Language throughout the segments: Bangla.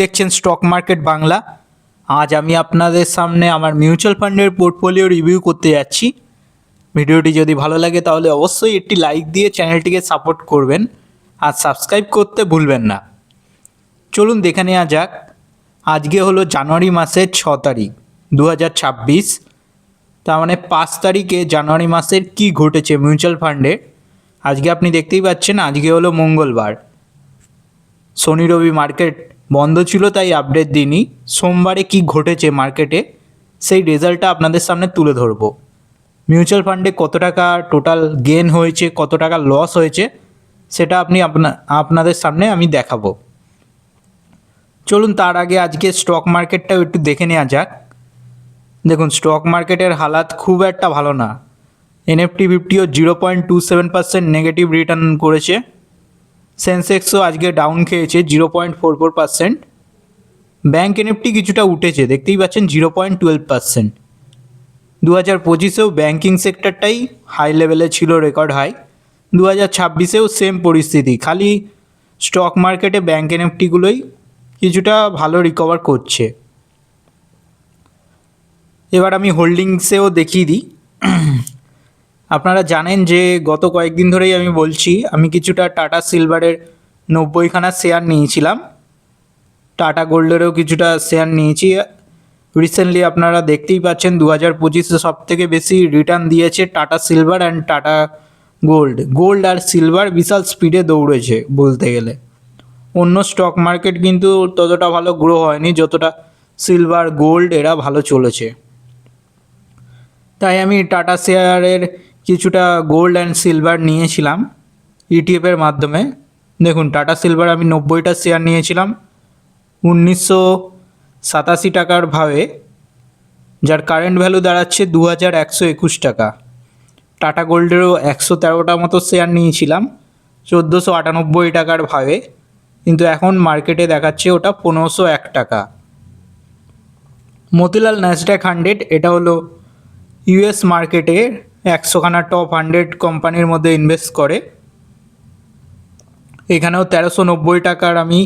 দেখছেন স্টক মার্কেট বাংলা। আজ আমি আপনাদের সামনে আমার মিউচুয়াল ফান্ডের পোর্টফোলিও রিভিউ করতে যাচ্ছি। ভিডিওটি যদি ভালো লাগে তাহলে অবশ্যই একটি লাইক দিয়ে চ্যানেলটিকে সাপোর্ট করবেন আর সাবস্ক্রাইব করতে ভুলবেন না। চলুন দেখে নেওয়া যাক। আজকে হলো জানুয়ারি মাসের 6 তারিখ 2026। তার মানে 5 তারিখে জানুয়ারি মাসের কি ঘটেছে মিউচুয়াল ফান্ডে। আজকে আপনি দেখতেই পাচ্ছেন আজকে হলো মঙ্গলবার, শনি রবি মার্কেট বন্ধ ছিল তাই আপডেট দিইনি। সোমবারে কি ঘটেছে মার্কেটে সেই রেজাল্টটা আপনাদের সামনে তুলে ধরবো। মিউচুয়াল ফান্ডে কত টাকা টোটাল গেন হয়েছে, কত টাকা লস হয়েছে সেটা আপনাদের সামনে আমি দেখাবো। চলুন তার আগে আজকে স্টক মার্কেটটাও একটু দেখে নেওয়া যাক। দেখুন স্টক মার্কেটের হালাত খুব একটা ভালো না। NFT 50ও 0.27% নেগেটিভ রিটার্ন করেছে। সেন্সেক্সও আজকে ডাউন খেয়েছে 0.44%। ব্যাঙ্ক NFT কিছুটা উঠেছে, দেখতেই পাচ্ছেন 0.12%। 2025-এও ব্যাঙ্কিং সেক্টরটাই হাই লেভেলে ছিল, রেকর্ড হাই। 2026-এও সেম পরিস্থিতি, খালি স্টক মার্কেটে ব্যাঙ্ক NFTগুলোই কিছুটা ভালো রিকভার করছে। এবার আমি হোল্ডিংসেও দেখিয়ে দিই। আপনারা জানেন যে গত কয়েকদিন ধরেই আমি বলছি আমি কিছুটা টাটা সিলভারের 90খানা শেয়ার নিয়েছিলাম, টাটা গোল্ডেরও কিছুটা শেয়ার নিয়েছি। রিসেন্টলি আপনারা দেখতেই পাচ্ছেন 2025-এ সবথেকে বেশি রিটার্ন দিয়েছে Tata silver and Tata gold আর সিলভার বিশাল স্পিডে দৌড়েছে বলতে গেলে। অন্য স্টক মার্কেট কিন্তু ততটা ভালো গ্রো হয়নি যতটা সিলভার গোল্ড এরা ভালো চলেছে। তাই আমি টাটা শেয়ারের কিছুটা গোল্ড অ্যান্ড সিলভার নিয়েছিলাম ETF-এর মাধ্যমে। দেখুন টাটা সিলভার আমি 90টা শেয়ার নিয়েছিলাম 1987 টাকার ভাবে, যার কারেন্ট ভ্যালু দাঁড়াচ্ছে 2121 টাকা। টাটা গোল্ডেরও 113টা মতো শেয়ার নিয়েছিলাম 1498 টাকার ভাবে, কিন্তু এখন মার্কেটে দেখাচ্ছে ওটা 1501 টাকা। মতিলাল ন্যাসড্যাক 100 এটা হলো US মার্কেটে 100খানা টপ 100 কোম্পানির মধ্যে ইনভেস্ট করে। এখানেও 1390 টাকার আমি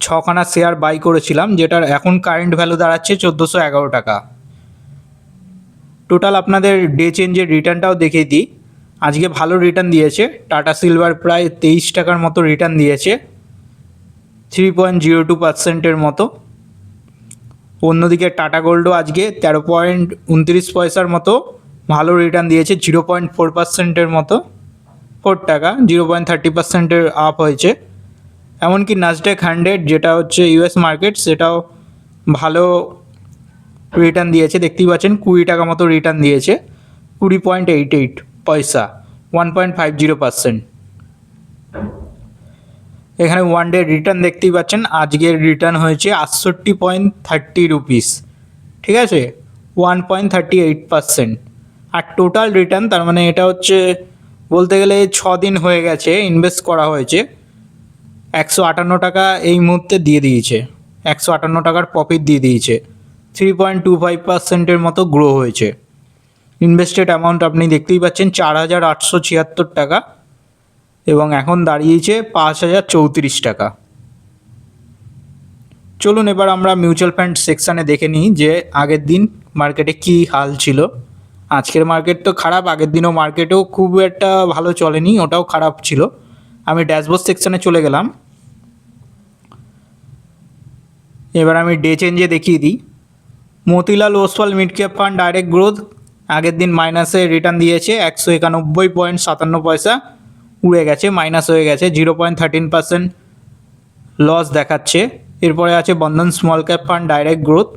6খানা শেয়ার বাই করেছিলাম, যেটার এখন কারেন্ট ভ্যালু দাঁড়াচ্ছে 1411 টাকা। টোটাল আপনাদের ডে চেঞ্জের রিটার্নটাও দেখিয়ে দিই। আজকে ভালো রিটার্ন দিয়েছে টাটা সিলভার, প্রায় 23 টাকার মতো রিটার্ন দিয়েছে, 3.02%-এর মতো। অন্যদিকে টাটা গোল্ডও আজকে 13.29 মতো ভালো রিটার্ন দিয়েছে, 0.4%-এর মতো, 4 টাকা, 0.30%-এর আপ হয়েছে। এমনকি নাসড্যাক 100 যেটা হচ্ছে US মার্কেট সেটাও ভালো রিটার্ন দিয়েছে, দেখতেই পাচ্ছেন 20 টাকা মতো রিটার্ন দিয়েছে, 20.88 পয়সা, 1.50%। এখানে ওয়ান ডে রিটার্ন দেখতেই পাচ্ছেন আজকের রিটার্ন হয়েছে 68.30 রুপিস, ঠিক আছে, 1.38%। আর টোটাল রিটার্ন তার মানে এটা হচ্ছে বলতে গেলে 6 দিন হয়ে গেছে ইনভেস্ট করা হয়েছে, 158 টাকা এই মুহূর্তে দিয়ে দিয়েছে, 158 টাকার প্রফিট দিয়ে দিয়েছে, 3.25%-এর মতো গ্রো হয়েছে। ইনভেস্টেড অ্যামাউন্ট আপনি দেখতেই পাচ্ছেন 4876 টাকা এবং এখন দাঁড়িয়েছে 5034 টাকা। চলুন এবার আমরা মিউচুয়াল ফান্ড সেকশানে দেখে নিই যে আগের দিন মার্কেটে কি হাল ছিল। আজকের মার্কেট তো খারাপ, আগের দিনও মার্কেটেও খুব একটা ভালো চলেনি, ওটাও খারাপ ছিল। আমি ড্যাশবোর্ড সেকশানে চলে গেলাম। এবার আমি ডে চেঞ্জে দেখিয়ে দিই। Motilal Oswal mid cap fund direct growth আগের দিন মাইনাসে রিটার্ন দিয়েছে, 191.57 পয়সা উড়ে গেছে, মাইনাস হয়ে গেছে, 0.13% লস দেখাচ্ছে। এরপরে আছে Bandhan small cap fund direct growth,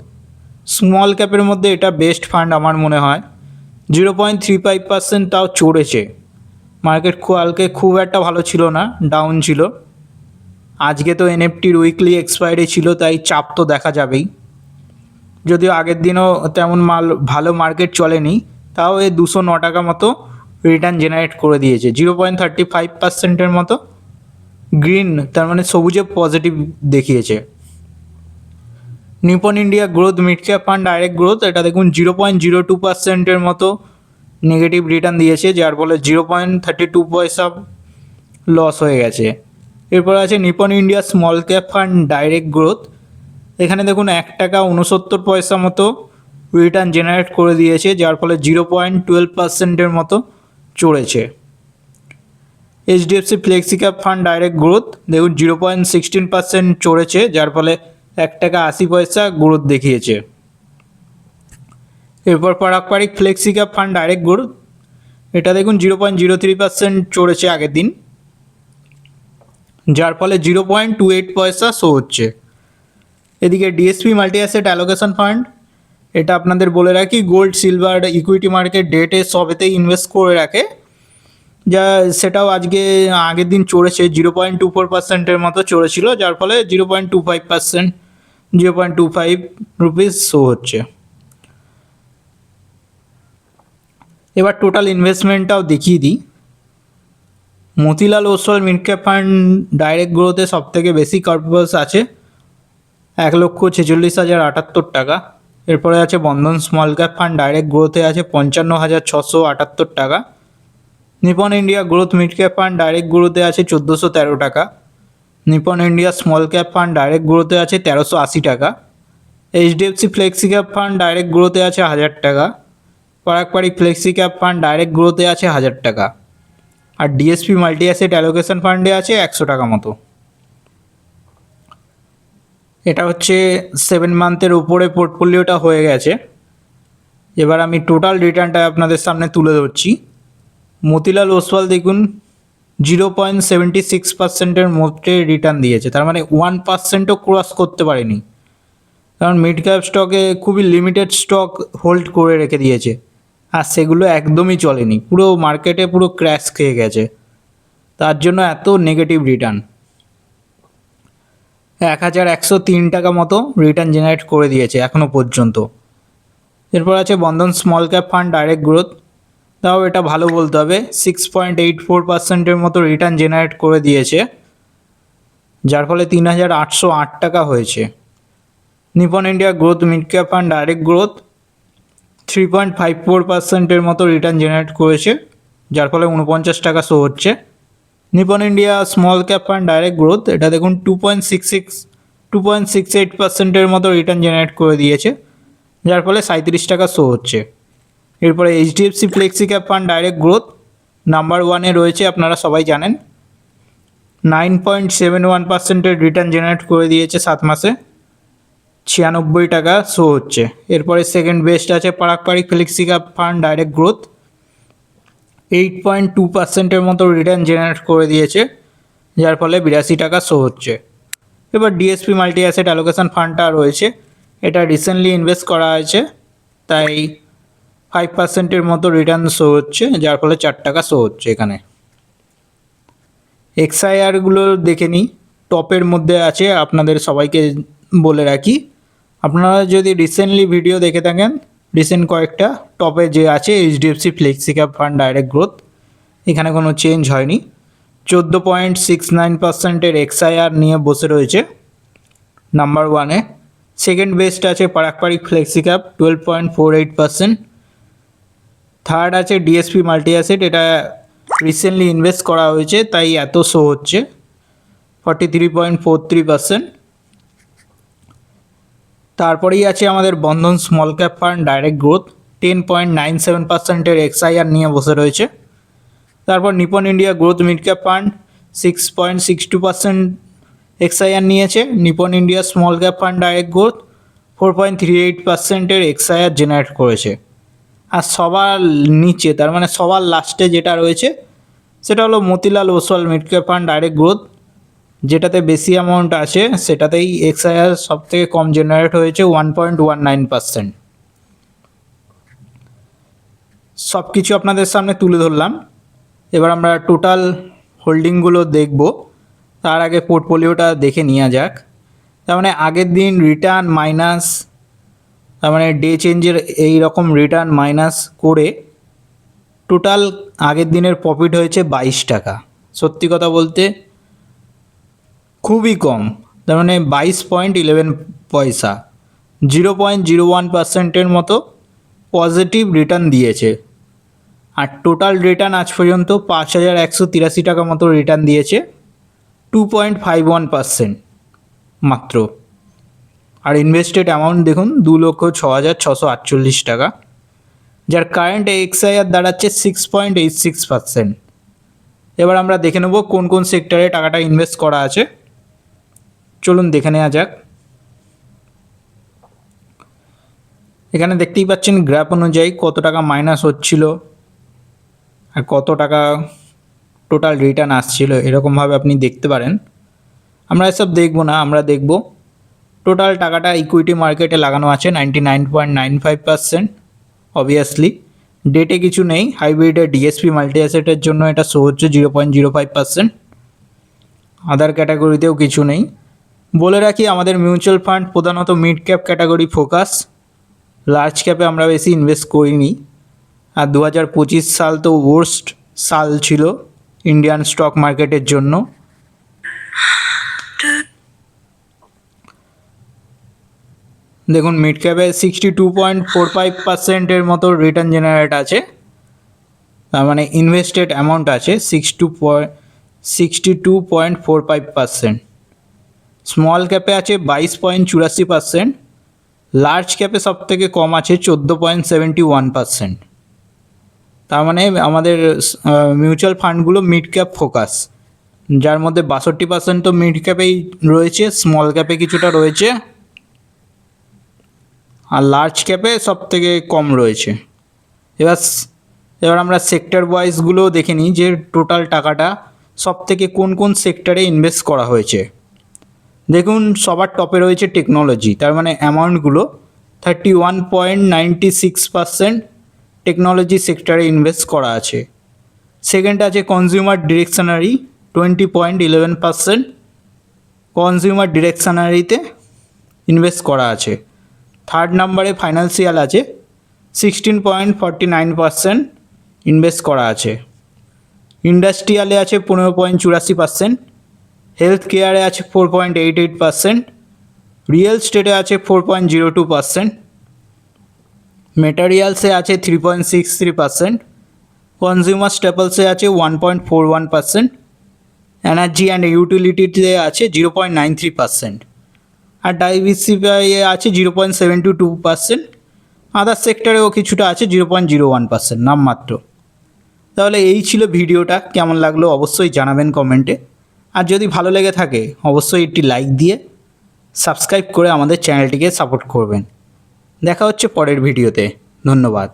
small ক্যাপের মধ্যে এটা বেস্ট ফান্ড আমার মনে হয়, 0.35% তাও চড়েছে। মার্কেট কালকে খুব একটা ভালো ছিল না, ডাউন ছিল। আজকে তো NFTর উইকলি এক্সপায়ারি ছিল তাই চাপ তো দেখা যাবেই, যদিও আগের দিনও তেমন ভালো মার্কেট চলেনি, তাও এই 209 টাকা মতো রিটার্ন জেনারেট করে দিয়েছে, 0.35%-এর মতো গ্রিন, তার মানে সবুজে পজিটিভ দেখিয়েছে। Nipon India growth mid cap fund direct growth এটা দেখুন 0.02%-এর মতো নেগেটিভ রিটার্ন দিয়েছে, যার ফলে 0.32 পয়সা লস হয়ে গেছে। এরপর আছে Nipon India small cap fund direct growth. এখানে দেখুন 1 টাকা 69 পয়সা মতো রিটার্ন জেনারেট করে দিয়েছে, যার ফলে 0.12% মতো চড়েছে। HDFC flexi cap fund direct growth দেখুন 0.16% চড়েছে, যার ফলে 1 টাকা 80 পয়সা গ্রোথ দেখিয়েছে। এরপর Parag Parikh flexi cap fund direct growth, এটা দেখুন 0.03% চড়েছে আগের দিন, যার ফলে 0.28 পয়সা শো হচ্ছে। এদিকে DSP multi asset allocation fund, এটা আপনাদের বলে রাখি গোল্ড সিলভার ইকুইটি মার্কেট ডেটে সবেতেই ইনভেস্ট করে রাখে, যা সেটাও আগের দিন চড়েছে 0.24%-এর মতো চড়েছিল, যার ফলে 0.25 রুপিস শো হচ্ছে। এবার টোটাল ইনভেস্টমেন্টটাও দেখিয়ে দিই। Motilal Oswal mid cap fund direct গ্রোথে সবথেকে বেশি কর্পাস আছে 1,46,078 টাকা। এরপরে আছে Bandhan small cap fund direct গ্রোথে আছে 55,678 টাকা। Nippon India growth mid cap fund direct গ্রোথে আছে 1,413 টাকা। Nippon India small cap fund direct গ্রোথে আছে 1,380 টাকা। HDFC flexi cap fund direct গ্রোথে আছে 1,000 টাকা। পারাকপারিক ফ্লেক্সি ক্যাপ ফান্ড ডাইরেক্ট গ্রোথে আছে 1,000 টাকা। আর ডিএসপি মাল্টি অ্যাসেট অ্যালোকেশন ফান্ডে আছে 100 টাকা মতো। এটা হচ্ছে 7 মান্থের উপরে পোর্টফোলিওটা হয়ে গেছে। এবার আমি টোটাল রিটার্নটা আপনাদের সামনে তুলে ধরছি। মতিলাল ওসওয়াল দেখুন 0.76%-এর মধ্যে রিটার্ন দিয়েছে, তার মানে 1%ও ক্রস করতে পারেনি, কারণ মিড ক্যাপ স্টকে খুবই লিমিটেড স্টক হোল্ড করে রেখে দিয়েছে, আর সেগুলো একদমই চলেনি, পুরো মার্কেটে পুরো ক্র্যাশ খেয়ে গেছে, তার জন্য এত নেগেটিভ রিটার্ন। 1,103 টাকা মতো রিটার্ন জেনারেট করে দিয়েছে এখনও পর্যন্ত। এরপর আছে Bandhan small cap fund direct growth, তাও এটা ভালো বলতে হবে, 6.84%-এর মতো রিটার্ন জেনারেট করে দিয়েছে, যার ফলে 3,808 টাকা হয়েছে। Nippon India growth mid cap fund direct growth 3.54%-এর মতো রিটার্ন জেনারেট করেছে, যার ফলে 49 টাকা শো হচ্ছে। Nipon India small cap fund direct growth, এটা দেখুন 2.68%-এর মতো রিটার্ন জেনারেট করে দিয়েছে, যার ফলে 37 টাকা শো হচ্ছে। এরপরে HDFC flexi cap fund direct growth number 1-এ রয়েছে, আপনারা সবাই জানেন, 9.71%-এর রিটার্ন জেনারেট করে দিয়েছে 7 মাসে, 96 টাকা শো হচ্ছে। এরপরে সেকেন্ড বেস্ট আছে পারাকপারিক flexi cap fund direct growth, 8.2%-এর মতো রিটার্ন জেনারেট করে দিয়েছে, যার ফলে 82 টাকা শো হচ্ছে। এবার ডিএসপি মাল্টি অ্যাসেট অ্যালোকেশন ফান্ডটা রয়েছে, এটা রিসেন্টলি ইনভেস্ট করা হয়েছে, তাই 5%-এর মতো রিটার্ন শো হচ্ছে, যার ফলে 4 টাকা শো হচ্ছে এখানে। এক্সআইআরগুলো দেখে নিই, টপের মধ্যে আছে, আপনাদের সবাইকে বলে রাখি, আপনারা যদি রিসেন্টলি ভিডিও দেখে থাকেন, রিসেন্ট কয়েকটা টপে যে আছে HDFC flexi cap fund direct growth, এখানে কোনো চেঞ্জ হয়নি, 14.69%-এর এক্সআইআর নিয়ে বসে রয়েছে নাম্বার 1-এ। সেকেন্ড বেস্ট আছে পারাকপারিক ফ্লেক্সি ক্যাপ 12.48%। থার্ড আছে ডিএসপি মাল্টি অ্যাসেট, এটা রিসেন্টলি ইনভেস্ট করা হয়েছে, তাই এত শো হচ্ছে 43.43%। তারপরেই আছে আমাদের Bandhan small cap fund direct growth, 10.97%-এর এক্সআইআর নিয়ে বসে রয়েছে। তারপর Nippon India growth mid cap fund 6.62% XIR নিয়েছে। Nippon India small cap fund direct growth 4.38%-এর এক্সআইআর জেনারেট করেছে। আর সবার নিচে, তার মানে সবার লাস্টে যেটা রয়েছে সেটা হলো Motilal Oswal mid cap fund direct growth, যেটাতে বেশি অ্যামাউন্ট আছে, সেটাতেই এক্সআইআর সব থেকে কম জেনারেট হয়েছে 1.19%। সব কিছু আপনাদের সামনে তুলে ধরলাম। এবার আমরা টোটাল হোল্ডিংগুলো দেখব, তার আগে পোর্টফোলিওটা দেখে নেওয়া যাক। তার মানে আগের দিন রিটার্ন মাইনাস, তার মানে ডে চেঞ্জের এই রকম রিটার্ন মাইনাস করে টোটাল আগের দিনের প্রফিট হয়েছে 22 টাকা। সত্যি কথা বলতে খুবই কম, তার মানে 22.11 পয়সা, 0.01%-এর মতো পজিটিভ রিটার্ন দিয়েছে। আর টোটাল রিটার্ন আজ পর্যন্ত 5,183 টাকা মতো রিটার্ন দিয়েছে 2.51% মাত্র। আর ইনভেস্টেড অ্যামাউন্ট দেখুন 2,06,648 টাকা, যার কারেন্ট এক্সআইআর দাঁড়াচ্ছে 6.86%। এবার আমরা দেখে নেব কোন কোন সেক্টরে টাকাটা ইনভেস্ট করা আছে। চলুন দেখে নেওয়া যাক। এখানে দেখতেই পাচ্ছেন গ্রাফ অনুযায়ী কত টাকা মাইনাস হচ্ছিল আর কত টাকা টোটাল রিটার্ন আসছিল, এরকমভাবে আপনি দেখতে পারেন। আমরা এসব দেখব না, আমরা দেখব টোটাল টাকাটা ইকুইটি মার্কেটে লাগানো আছে 99.95%। অবভিয়াসলি ডেটে কিছু নেই, হাইব্রিডের ডিএসপি মাল্টি অ্যাসেটের জন্য এটা শো হচ্ছে 0.05%। আদার ক্যাটাগরিতেও কিছু নেই। বলে রাখি আমাদের মিউচুয়াল ফান্ড প্রধানত mid cap category focus, large ক্যাপে আমরা বেশি ইনভেস্ট করিনি। আর 2025 সাল তো ওয়ার্স্ট সাল ছিল ইন্ডিয়ান স্টক মার্কেটের জন্য। দেখুন মিড ক্যাপে 62.45%-এর মতো রিটার্ন জেনারেট আছে, তার মানে ইনভেস্টেড অ্যামাউন্ট আছে 62.45%। স্মল ক্যাপে আছে 22.84%, লার্জ ক্যাপে সব থেকে কম আছে 14.71%। তার মানে আমাদের মিউচুয়াল ফান্ডগুলো মিড ক্যাপ ফোকাস, যার মধ্যে 62% তো মিড ক্যাপেই রয়েছে, স্মল ক্যাপে কিছুটা রয়েছে, আর লার্জ ক্যাপে সব থেকে কম রয়েছে। এবার আমরা সেক্টর ওয়াইজগুলো দেখে নিই যে টোটাল টাকাটা সব থেকে কোন কোন সেক্টরে ইনভেস্ট করা হয়েছে। দেখুন সবার টপে রয়েছে টেকনোলজি, তার মানে অ্যামাউন্টগুলো 31.96% টেকনোলজি সেক্টরে ইনভেস্ট করা আছে। সেকেন্ড আছে কনজিউমার ডিরেকশনারি 20.11%, কনজিউমার ডিরেকশনারিতে ইনভেস্ট করা আছে। থার্ড নাম্বারে ফাইন্যান্সিয়াল আছে 16.49% ইনভেস্ট করা আছে। ইন্ডাস্ট্রিয়ালে আছে 15.84%, হেলথ কেয়ারে আছে 4.88%, রিয়েল স্টেটে আছে 4.02%, মেটারিয়ালসে আছে 3.63%, কনজিউমার স্টেপলসে আছে 1.41%, এনার্জি অ্যান্ড ইউটিলিটিতে আছে 0.93%, আর ডাইভিসিফাইয়ে আছে 0.72%। আদার সেক্টরেও কিছুটা আছে 0.01% নামমাত্র। তাহলে এই ছিল ভিডিওটা, কেমন লাগলো অবশ্যই জানাবেন কমেন্টে। আর যদি ভালো লেগে থাকে অবশ্যই একটি লাইক দিয়ে সাবস্ক্রাইব করে আমাদের চ্যানেলটিকে সাপোর্ট করবেন। দেখা হচ্ছে পরের ভিডিওতে। ধন্যবাদ।